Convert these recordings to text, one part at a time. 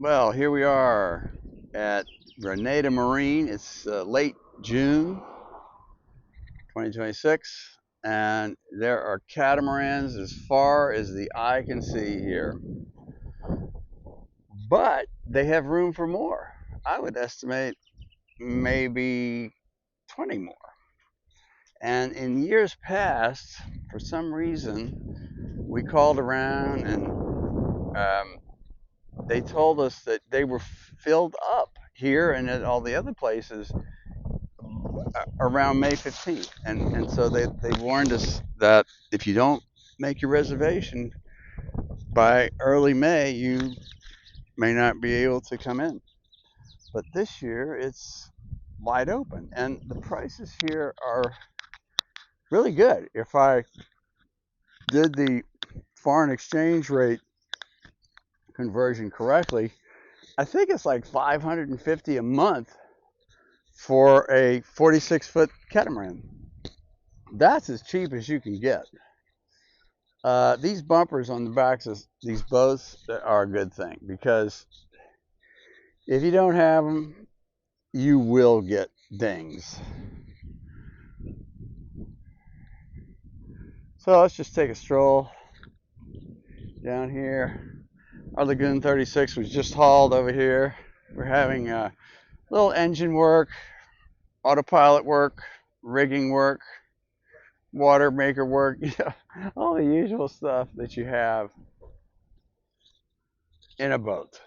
Well, here we are at Grenada Marine. It's late June 2026, and there are catamarans as far as the eye can see here. But they have room for more. I would estimate maybe 20 more. And in years past, for some reason, we called around and they told us that they were filled up here and at all the other places around May 15th. And so they warned us that if you don't make your reservation by early May, you may not be able to come in. But this year, it's wide open. And the prices here are really good. If I did the foreign exchange rate conversion correctly, I think it's like $550 a month for a 46-foot catamaran. That's as cheap as you can get. These bumpers on the backs of these boats are a good thing, because if you don't have them, you will get dings. So let's just take a stroll down here. Our Lagoon 36 was just hauled over here. We're having a little engine work, autopilot work, rigging work, water maker work, all the usual stuff that you have in a boat.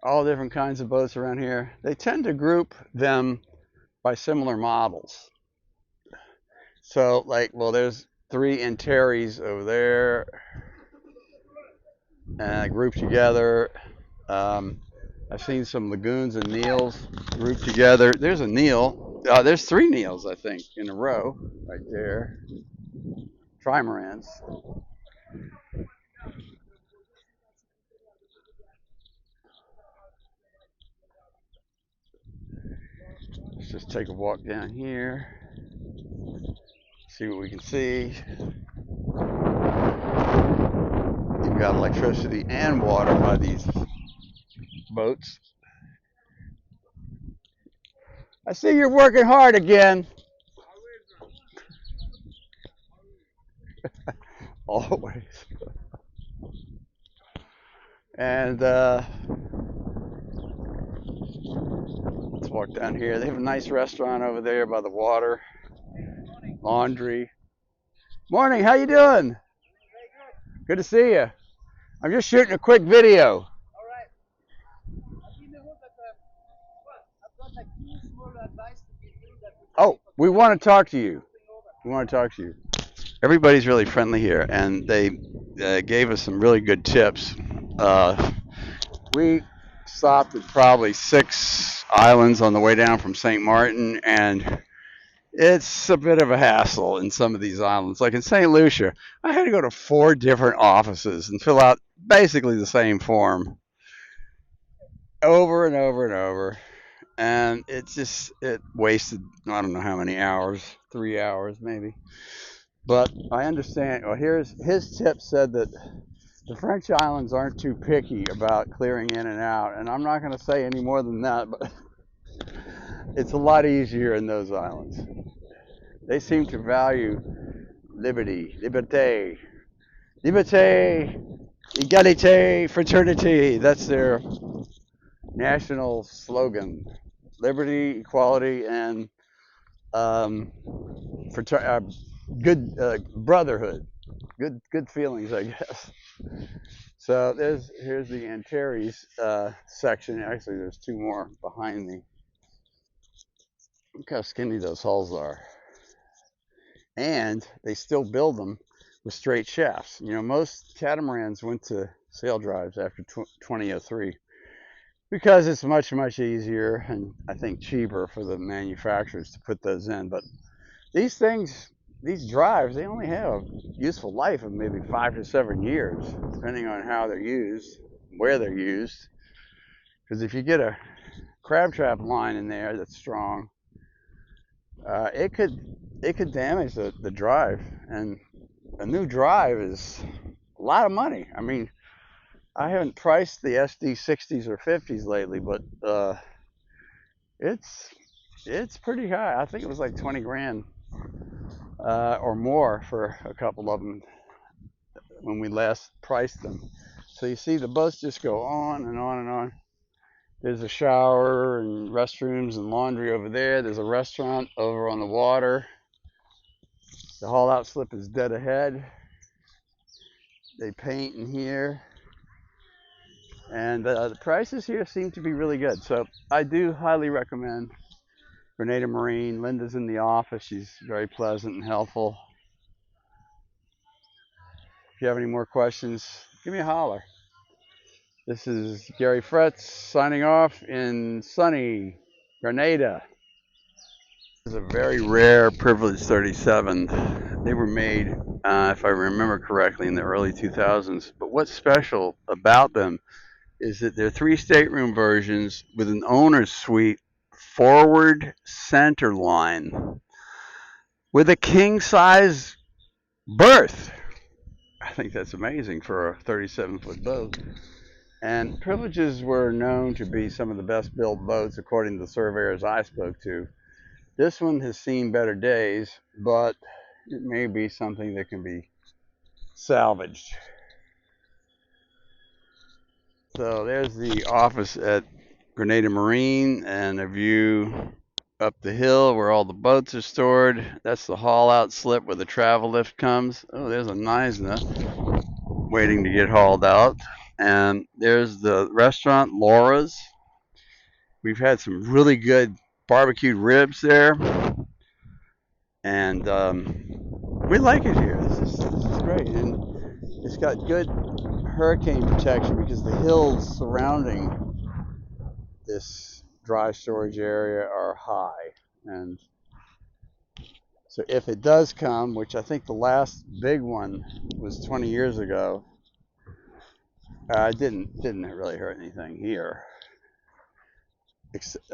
All different kinds of boats around here. They tend to group them by similar models. So, like, well, there's 3 Antares over there, and grouped together. I've seen some Lagoons and Neils grouped together. There's a Neil. There's 3 Neils, I think, in a row right there. Trimarans. Let's just take a walk down here, see what we can see. You've got electricity and water by these boats. I see you're working hard again. Always. And let's walk down here. They have a nice restaurant over there by the water. Laundry. Morning, how you doing? Good to see you. I'm just shooting a quick video. Oh, we want to talk to you. We want to talk to you. Everybody's really friendly here, and they gave us some really good tips. We stopped at probably 6 islands on the way down from St. Martin, and it's a bit of a hassle in some of these islands. Like in St. Lucia, I had to go to 4 different offices and fill out basically the same form over and over and over. And it wasted, I don't know how many hours, 3 hours maybe. But I understand. Well, here's his tip, said that the French islands aren't too picky about clearing in and out. And I'm not going to say any more than that, but it's a lot easier in those islands. They seem to value liberté, égalité, fraternity. That's their national slogan: liberty, equality, and good brotherhood, good feelings, I guess. So here's the Antares section. Actually, there's 2 more behind me. Look how skinny those hulls are. And they still build them with straight shafts. You know, most catamarans went to sail drives after 2003 because it's much easier and I think cheaper for the manufacturers to put those in. But these things, these drives, they only have a useful life of maybe 5 to 7 years, depending on how they're used, where they're used. Because if you get a crab trap line in there that's strong, it could damage the drive. And a new drive is a lot of money. I mean, I haven't priced the SD 60s or 50s lately, but it's it's pretty high. I think it was like 20 grand or more for a couple of them when we last priced them. So you see the boats just go on and on and on. There's a shower and restrooms and laundry over there. There's a restaurant over on the water. The haul out slip is dead ahead. They paint in here. And the prices here seem to be really good. So I do highly recommend Grenada Marine. Linda's in the office. She's very pleasant and helpful. If you have any more questions, give me a holler. This is Gary Fretz signing off in sunny Grenada. This is a very rare Privilege 37. They were made, if I remember correctly, in the early 2000s. But what's special about them is that they're 3 stateroom versions with an owner's suite forward center line with a king size berth. I think that's amazing for a 37-foot boat. And Privileges were known to be some of the best built boats according to the surveyors I spoke to. This one has seen better days, but it may be something that can be salvaged. So there's the office at Grenada Marine and a view up the hill where all the boats are stored. That's the haul out slip where the travel lift comes. Oh, there's a Neisner waiting to get hauled out. And there's the restaurant, Laura's. We've had some really good barbecued ribs there. And we like it here. This is great. And it's got good hurricane protection because the hills surrounding this dry storage area are high. And so if it does come, which I think the last big one was 20 years ago, it didn't really hurt anything here.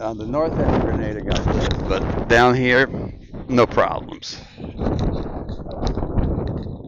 On the north end of Grenada got hit, but down here, no problems.